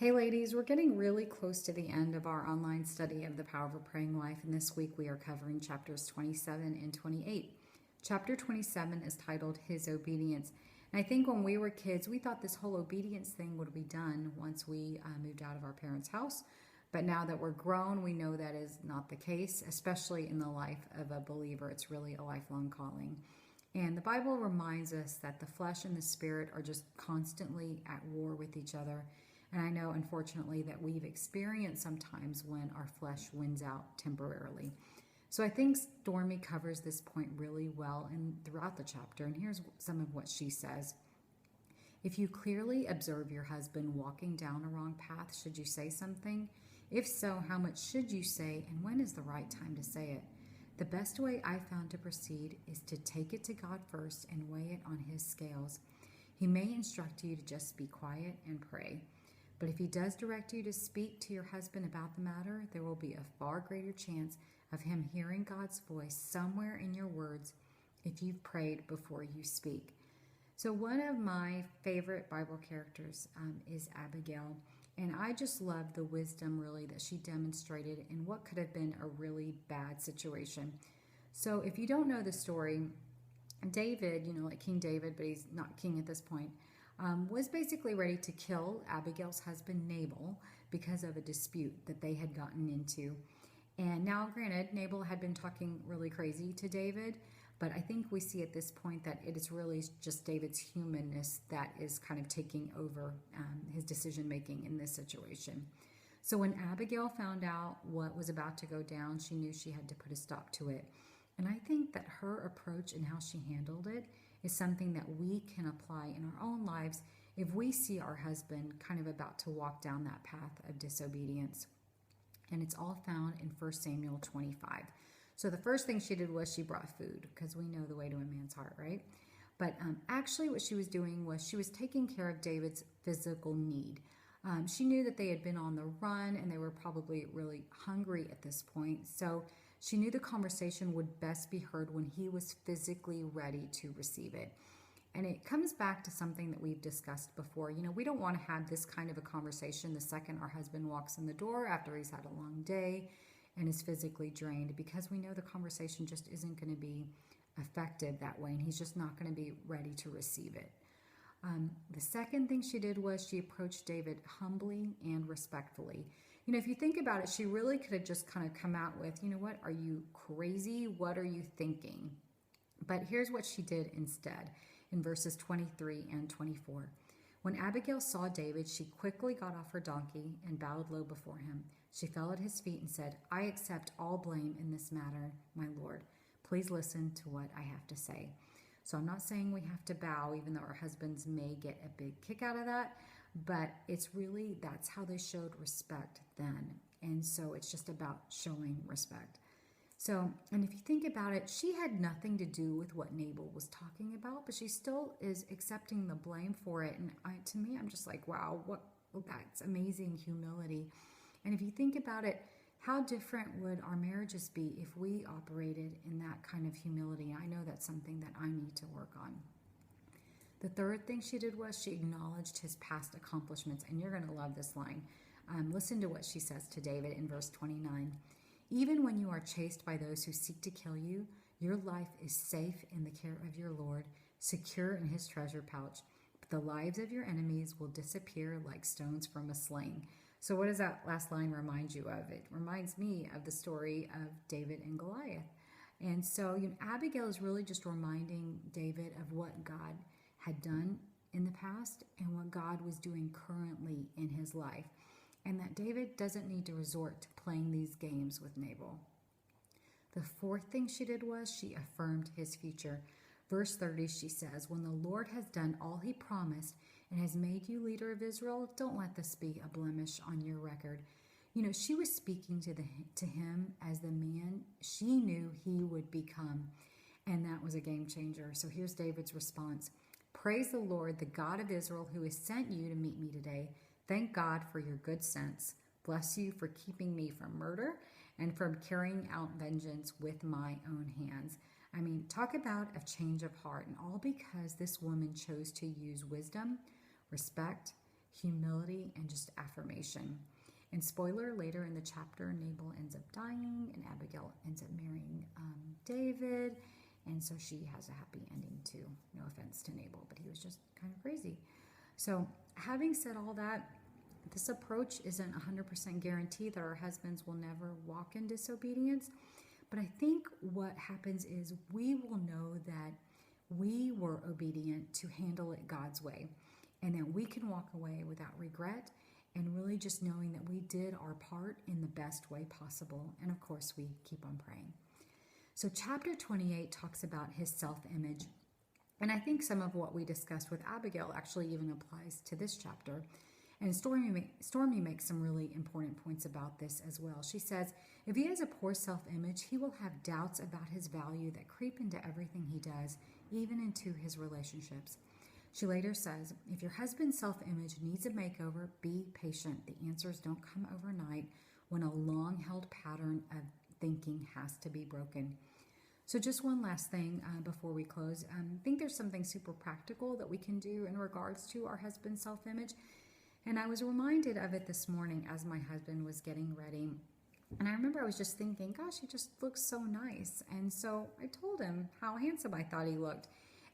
Hey ladies, we're getting really close to the end of our online study of the Power of a Praying Life, and this week we are covering chapters 27 and 28. Chapter 27 is titled His Obedience. And I think when we were kids, we thought this whole obedience thing would be done once we moved out of our parents' house. But now that we're grown, we know that is not the case, especially in the life of a believer. It's really a lifelong calling. And the Bible reminds us that the flesh and the spirit are just constantly at war with each other. And I know, unfortunately, that we've experienced sometimes when our flesh wins out temporarily. So I think Stormy covers this point really well and throughout the chapter. And here's some of what she says. If you clearly observe your husband walking down a wrong path, should you say something? If so, how much should you say, and when is the right time to say it? The best way I found to proceed is to take it to God first and weigh it on His scales. He may instruct you to just be quiet and pray. But if He does direct you to speak to your husband about the matter, there will be a far greater chance of him hearing God's voice somewhere in your words if you've prayed before you speak. So one of my favorite Bible characters is Abigail. And I just love the wisdom really that she demonstrated in what could have been a really bad situation. So if you don't know the story, David, like King David, but he's not king at this point, was basically ready to kill Abigail's husband Nabal because of a dispute that they had gotten into. And now, granted, Nabal had been talking really crazy to David, but I think we see at this point that it is really just David's humanness that is kind of taking over his decision making in this situation. So when Abigail found out what was about to go down, she knew she had to put a stop to it. And I think that her approach and how she handled it is something that we can apply in our own lives if we see our husband kind of about to walk down that path of disobedience. And it's all found in 1 Samuel 25. So the first thing she did was she brought food, because we know the way to a man's heart, right? But actually what she was doing was she was taking care of David's physical need. She knew that they had been on the run and they were probably really hungry at this point. So she knew the conversation would best be heard when he was physically ready to receive it. And it comes back to something that we've discussed before. We don't want to have this kind of a conversation the second our husband walks in the door after he's had a long day and is physically drained, because we know the conversation just isn't going to be effective that way, and he's just not going to be ready to receive it. The second thing she did was she approached David humbly and respectfully. If you think about it, she really could have just kind of come out with, what, are you crazy? What are you thinking? But here's what she did instead in verses 23 and 24. When Abigail saw David, she quickly got off her donkey and bowed low before him. She fell at his feet and said, I accept all blame in this matter, my lord. Please listen to what I have to say. So I'm not saying we have to bow, even though our husbands may get a big kick out of that, but it's really, that's how they showed respect then. And so it's just about showing respect. So, and if you think about it, she had nothing to do with what Nabal was talking about, but she still is accepting the blame for it. And to me, I'm just like, wow, that's amazing humility. And if you think about it, how different would our marriages be if we operated in that kind of humility? I know that's something that I need to work on. The third thing she did was she acknowledged his past accomplishments. And you're going to love this line. Listen to what she says to David in verse 29. Even when you are chased by those who seek to kill you, your life is safe in the care of your Lord, secure in His treasure pouch. But the lives of your enemies will disappear like stones from a sling. So what does that last line remind you of? It reminds me of the story of David and Goliath. And so Abigail is really just reminding David of what God had done in the past and what God was doing currently in his life. And that David doesn't need to resort to playing these games with Nabal. The fourth thing she did was she affirmed his future. Verse 30, she says, when the Lord has done all He promised and has made you leader of Israel, don't let this be a blemish on your record. She was speaking to him as the man she knew he would become. And that was a game changer. So here's David's response. Praise the Lord, the God of Israel, who has sent you to meet me today. Thank God for your good sense. Bless you for keeping me from murder and from carrying out vengeance with my own hands. I mean, talk about a change of heart, and all because this woman chose to use wisdom, respect, humility, and just affirmation. And spoiler, later in the chapter, Nabal ends up dying and Abigail ends up marrying David. And so she has a happy ending too. No offense to Nabal, but he was just kind of crazy. So having said all that, this approach isn't 100% guarantee that our husbands will never walk in disobedience. But I think what happens is we will know that we were obedient to handle it God's way, and that we can walk away without regret, and really just knowing that we did our part in the best way possible. And of course, we keep on praying. So chapter 28 talks about his self-image. And I think some of what we discussed with Abigail actually even applies to this chapter. And Stormy makes some really important points about this as well. She says, if he has a poor self-image, he will have doubts about his value that creep into everything he does, even into his relationships. She later says, if your husband's self-image needs a makeover, be patient. The answers don't come overnight when a long-held pattern of thinking has to be broken. So just one last thing before we close. I think there's something super practical that we can do in regards to our husband's self-image. And I was reminded of it this morning as my husband was getting ready. And I remember I was just thinking, gosh, he just looks so nice. And so I told him how handsome I thought he looked.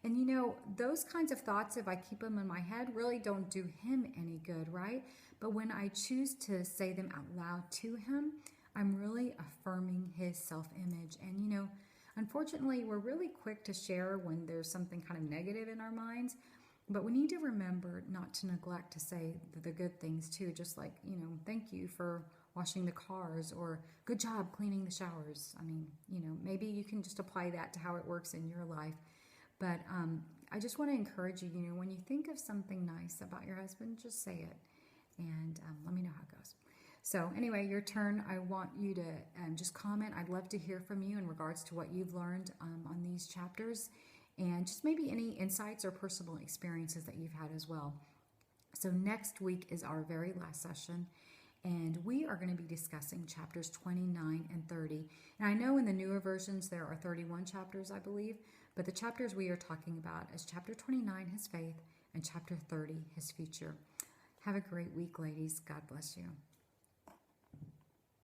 And you know, those kinds of thoughts, if I keep them in my head, really don't do him any good, right? But when I choose to say them out loud to him, I'm really affirming his self-image. And you know, unfortunately, we're really quick to share when there's something kind of negative in our minds. But we need to remember not to neglect to say the good things too, just like, you know, thank you for washing the cars, or good job cleaning the showers. I mean, you know, maybe you can just apply that to how it works in your life. But I just want to encourage you, you know, when you think of something nice about your husband, just say it. And let me know how it goes. So anyway, your turn. I want you to just comment. I'd love to hear from you in regards to what you've learned on these chapters, and just maybe any insights or personal experiences that you've had as well. So next week is our very last session, and we are going to be discussing chapters 29 and 30. And I know in the newer versions there are 31 chapters, I believe, but the chapters we are talking about is chapter 29, his faith, and chapter 30, his future. Have a great week, ladies. God bless you.